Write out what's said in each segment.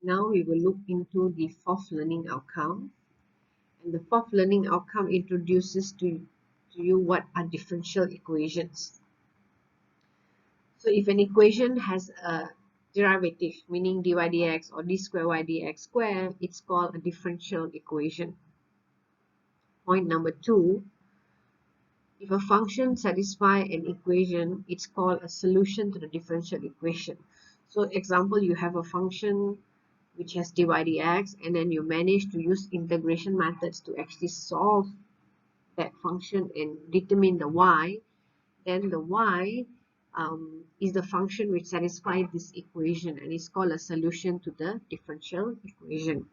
Now we will look into the fourth learning outcome. And the fourth learning outcome introduces to you what are differential equations. So if an equation has a derivative, meaning dy dx or d square y dx square, it's called a differential equation. Point number 2, if a function satisfies an equation, it's called a solution to the differential equation. So example, you have a function which has dy dx, and then you manage to use integration methods to actually solve that function and determine the y, then the y is the function which satisfies this equation and is called a solution to the differential equation.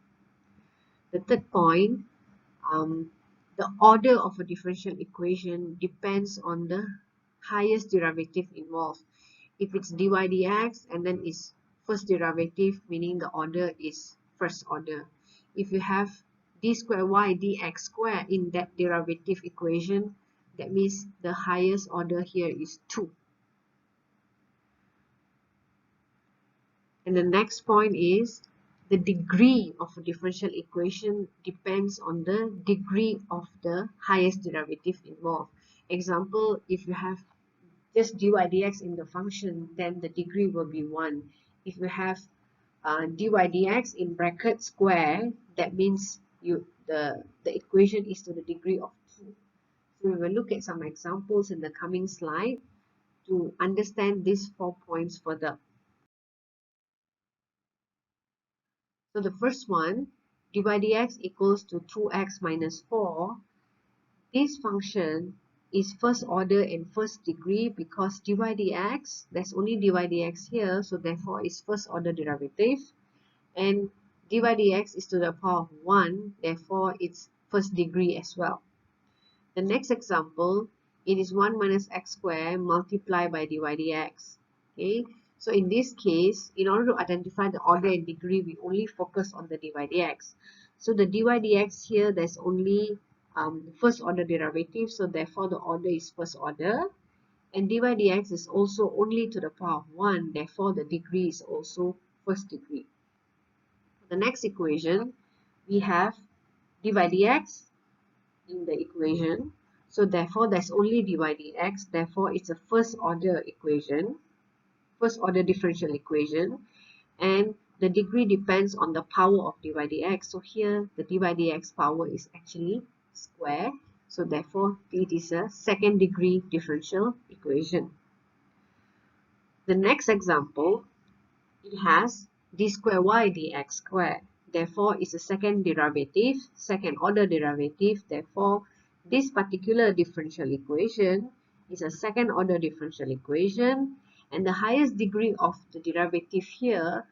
The third point, um, the order of a differential equation depends on the highest derivative involved. If it's dy dx and then its first derivative, meaning the order is first order. If you have d square y dx square in that derivative equation, that means the highest order here is 2. And the next point is the degree of a differential equation depends on the degree of the highest derivative involved. Example, if you have just dy dx in the function, then the degree will be 1. If you have dy dx in bracket square, that means the equation is to the degree of 2. So we will look at some examples in the coming slide to understand these 4 points further. So the first one, dy dx equals to 2x minus 4. This function is first order and first degree because dy dx, there's only dy dx here, so therefore it's first order derivative. And dy dx is to the power of 1, therefore it's first degree as well. The next example, it is 1 minus x squared multiplied by dy dx. Okay, so in this case, in order to identify the order and degree, we only focus on the dy dx. So the dy dx here, there's only first order derivative, so therefore the order is first order. And dy dx is also only to the power of 1, therefore the degree is also first degree. The next equation, we have dy dx in the equation. So therefore, there's only dy dx. Therefore, it's a first order equation, first order differential equation. And the degree depends on the power of dy dx. So here, the dy dx power is actually square. So therefore, it is a second degree differential equation. The next example, it has d square y dx squared. Therefore, it's a second derivative, second order derivative. Therefore, this particular differential equation is a second order differential equation, and the highest degree of the derivative here,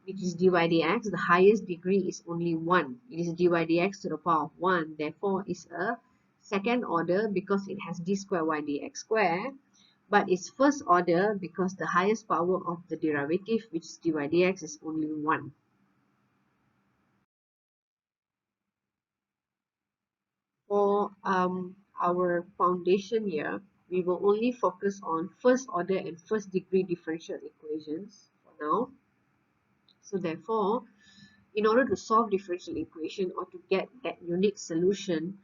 which is dy dx, the highest degree is only 1. It is dy dx to the power of 1. Therefore, it's a second order because it has d square y dx squared. But it's first order because the highest power of the derivative, which is dy dx, is only 1. For our foundation here, we will only focus on first order and first degree differential equations for now. So therefore, in order to solve differential equation or to get that unique solution,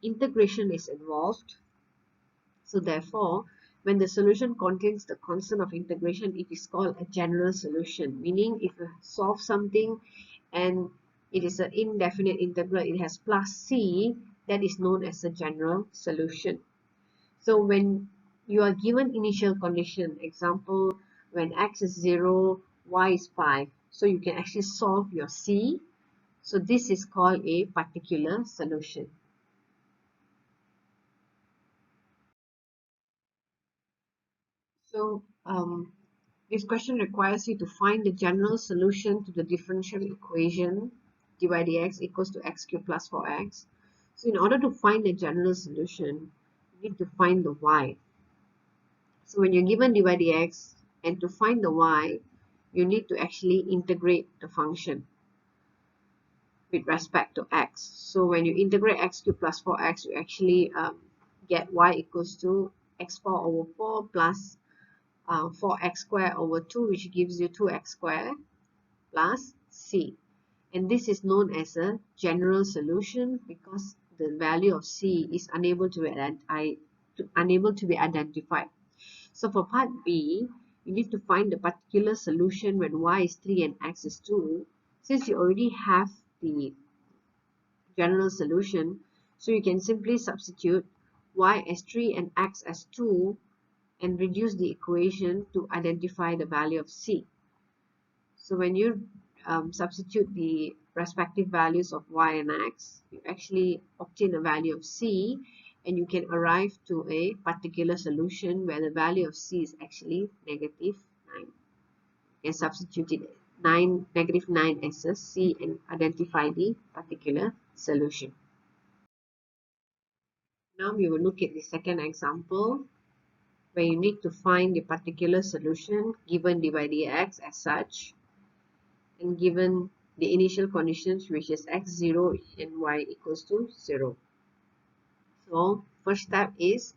integration is involved. So therefore, when the solution contains the constant of integration, it is called a general solution. Meaning, if you solve something and it is an indefinite integral, it has plus c, that is known as a general solution. So when you are given initial condition, example, when x is 0, y is 5, so you can actually solve your c. So this is called a particular solution. So this question requires you to find the general solution to the differential equation dy dx equals to x cubed plus 4x. So in order to find the general solution, you need to find the y. So when you're given dy dx and to find the y, you need to actually integrate the function with respect to x. So when you integrate x cubed plus 4x, you actually get y equals to x4 over 4 plus 4x squared over 2, which gives you 2x squared. plus c. And this is known as a general solution because the value of c is unable to be identified. So for part B, you need to find the particular solution when y is 3 and x is 2. Since you already have the general solution, so you can simply substitute y as 3 and x as 2 and reduce the equation to identify the value of c. So when you substitute the respective values of y and x, you actually obtain a value of c, and you can arrive to a particular solution where the value of c is actually negative 9. You can substitute it negative 9 as a c and identify the particular solution. Now we will look at the second example where you need to find the particular solution given dy dx as such, and given the initial conditions, which is x0 and y equals to 0. So first step is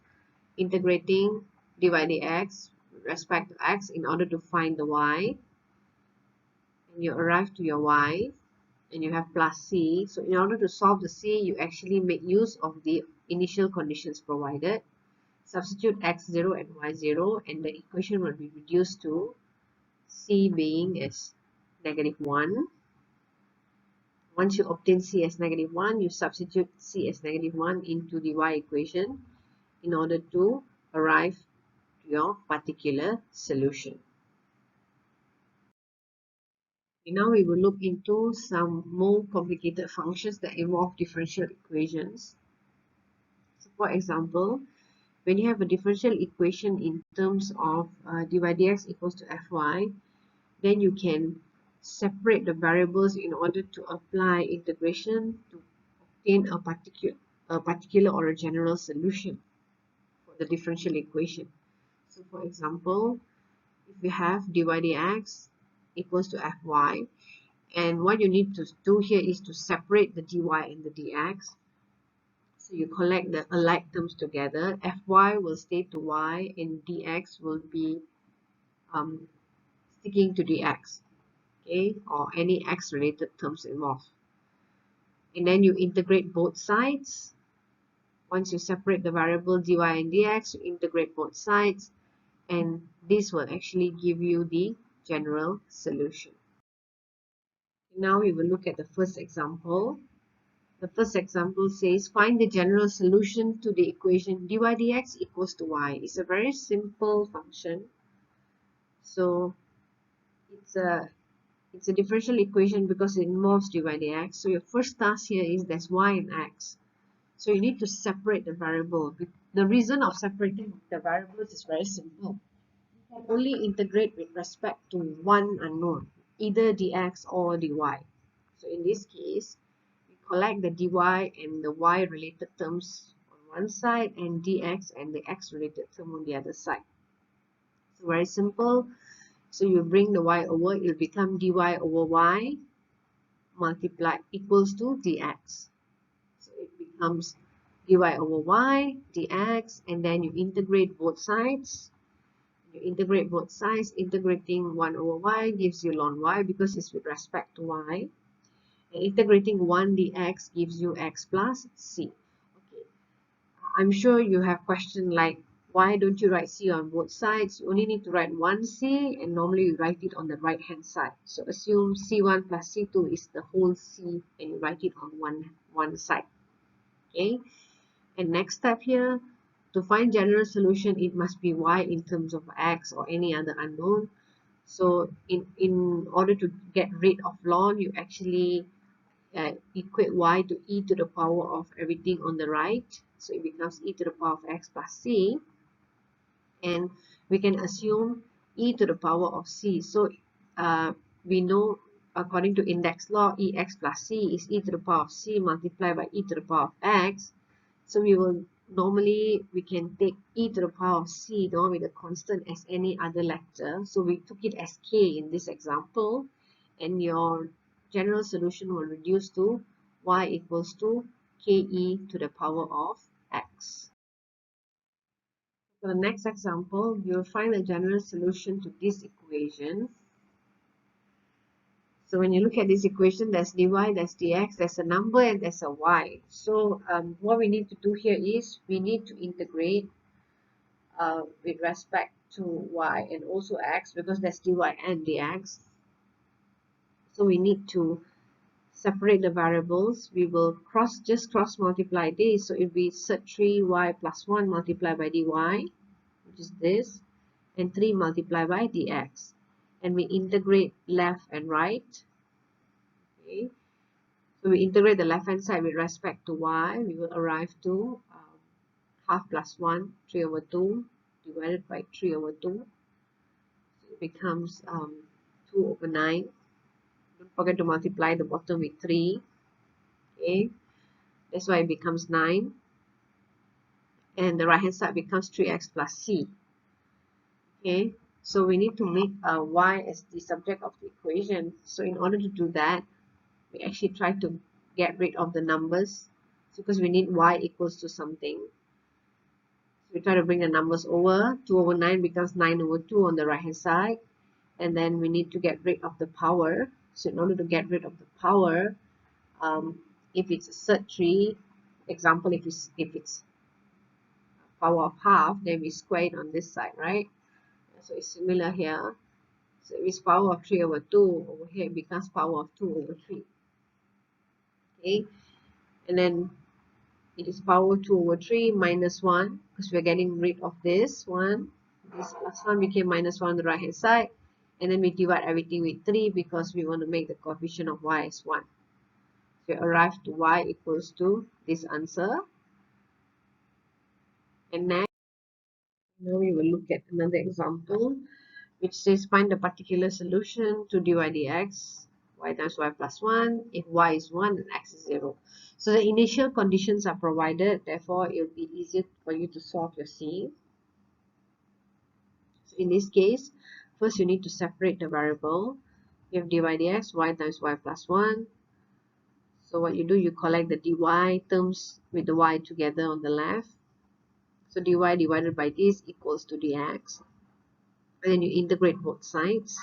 integrating dy dx with respect to x in order to find the y, and you arrive to your y and you have plus c. So in order to solve the c, you actually make use of the initial conditions provided. Substitute x0 and y0, and the equation will be reduced to c being as negative 1. Once you obtain c as negative 1, you substitute c as negative 1 into the y equation in order to arrive to your particular solution. Okay, now we will look into some more complicated functions that involve differential equations. So for example, when you have a differential equation in terms of dy dx equals to fy, then you can separate the variables in order to apply integration to obtain a particular or a general solution for the differential equation. So for example, if you have dy dx equals to fy, and what you need to do here is to separate the dy and the dx. So you collect the alike terms together. Fy will stay to y and dx will be sticking to dx, okay, or any x related terms involved. And then you integrate both sides. Once you separate the variable dy and dx, you integrate both sides, and this will actually give you the general solution. Now we will look at the first example. The first example says find the general solution to the equation dy dx equals to y. It's a very simple function. So it's a differential equation because it involves dy dx. So your first task here is there's y and x. So you need to separate the variable. The reason of separating the variables is very simple. You can only integrate with respect to one unknown, either dx or dy. So in this case, we collect the dy and the y related terms on one side and dx and the x related term on the other side. So very simple. So you bring the y over, it will become dy over y multiplied equals to dx. So it becomes dy over y dx, and then you integrate both sides. You integrate both sides. Integrating 1 over y gives you ln y because it's with respect to y. And integrating 1 dx gives you x plus c. Okay. I'm sure you have questions like, why don't you write c on both sides? You only need to write one c, and normally you write it on the right hand side. So assume c1 plus c2 is the whole c, and you write it on one side. Okay. And next step here, to find general solution, it must be y in terms of x or any other unknown. So in order to get rid of ln, you actually equate y to e to the power of everything on the right. So it becomes e to the power of x plus c. And we can assume e to the power of c. So we know according to index law, ex plus c is e to the power of c multiplied by e to the power of x. So we can take e to the power of c, the one with a constant, as any other letter. So we took it as k in this example, and your general solution will reduce to y equals to ke to the power of x. For the next example, you'll find a general solution to this equation. So when you look at this equation, there's dy, there's dx, there's a number, and there's a y. So what we need to do here is we need to integrate with respect to y and also x, because there's dy and dx. So we need to separate the variables. We will just cross multiply this, so it will be sub 3y plus 1 multiplied by dy, which is this, and 3 multiplied by dx, and we integrate left and right. Okay, so we integrate the left hand side with respect to y. We will arrive to half plus 1, 3 over 2 divided by 3 over 2. So it becomes 2 over 9. Don't forget to multiply the bottom with 3. Okay, that's why it becomes 9. And the right hand side becomes 3x plus c. Okay, so we need to make y as the subject of the equation. So in order to do that, we actually try to get rid of the numbers, because we need y equals to something. So we try to bring the numbers over. 2 over 9 becomes 9 over 2 on the right hand side, and then we need to get rid of the power. So in order to get rid of the power, if it's a third 3, example, if it's power of half, then we square it on this side, right? So it's similar here. So if it's power of 3 over 2, over here it becomes power of 2 over 3. Okay, and then it is power 2 over 3 minus 1, because we're getting rid of this 1. This plus 1 became minus 1 on the right hand side, and then we divide everything with 3 because we want to make the coefficient of y as 1. So we arrive to y equals to this answer. And next, now we will look at another example, which says find the particular solution to dy dx, y times y plus 1, if y is 1 and x is 0. So the initial conditions are provided, therefore it will be easier for you to solve your C. So in this case, first you need to separate the variable. You have dy dx, y times y plus 1. So what you do, you collect the dy terms with the y together on the left. So dy divided by this equals to dx. And then you integrate both sides.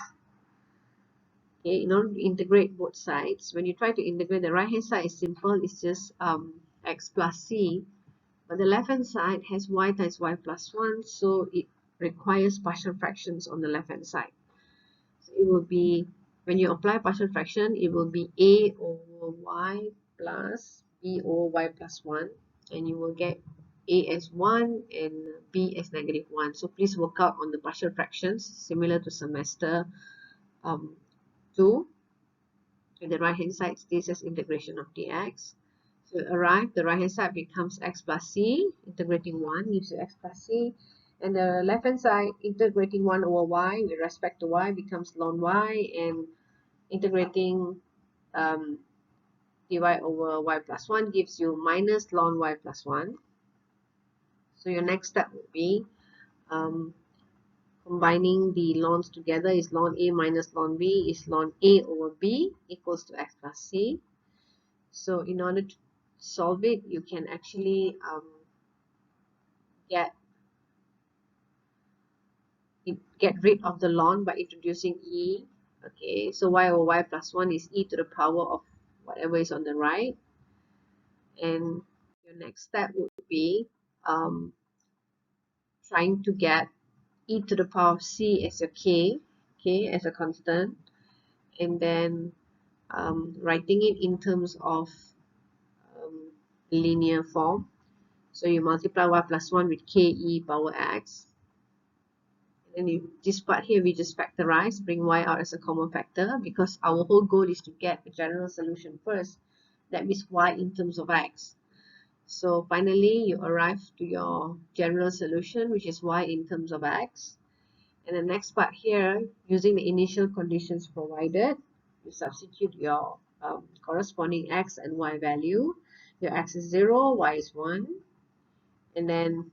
Okay, in order to integrate both sides, when you try to integrate, the right hand side is simple, it's just x plus c, but the left hand side has y times y plus 1, so it requires partial fractions on the left hand side. So it will be, when you apply partial fraction, it will be a over y plus b over y plus 1, and you will get a as 1 and b as negative 1. So please work out on the partial fractions similar to semester 2. And the right hand side stays as integration of dx. So arrive, the right hand side becomes x plus c, integrating 1 gives you x plus c, and the left hand side integrating 1 over y with respect to y becomes ln y, and integrating dy over y plus 1 gives you minus ln y plus 1. So your next step would be combining the lns together is ln a minus ln b is ln a over b equals to x plus c. So in order to solve it, you can actually get rid of the ln by introducing e. Okay, so y over y plus 1 is e to the power of whatever is on the right. And your next step would be trying to get e to the power of c as your k, as a constant, and then writing it in terms of linear form. So you multiply y plus 1 with k e power x. And then this part here, we just factorize, bring y out as a common factor, because our whole goal is to get a general solution first. That means y in terms of x. So finally, you arrive to your general solution, which is y in terms of x. And the next part here, using the initial conditions provided, you substitute your corresponding x and y value. Your x is 0, y is 1. And then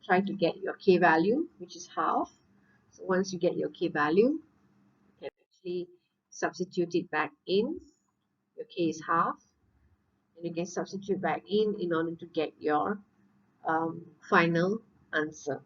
try to get your k value, which is half. So once you get your k value, you can actually substitute it back in. Your k is half, and you can substitute back in order to get your final answer.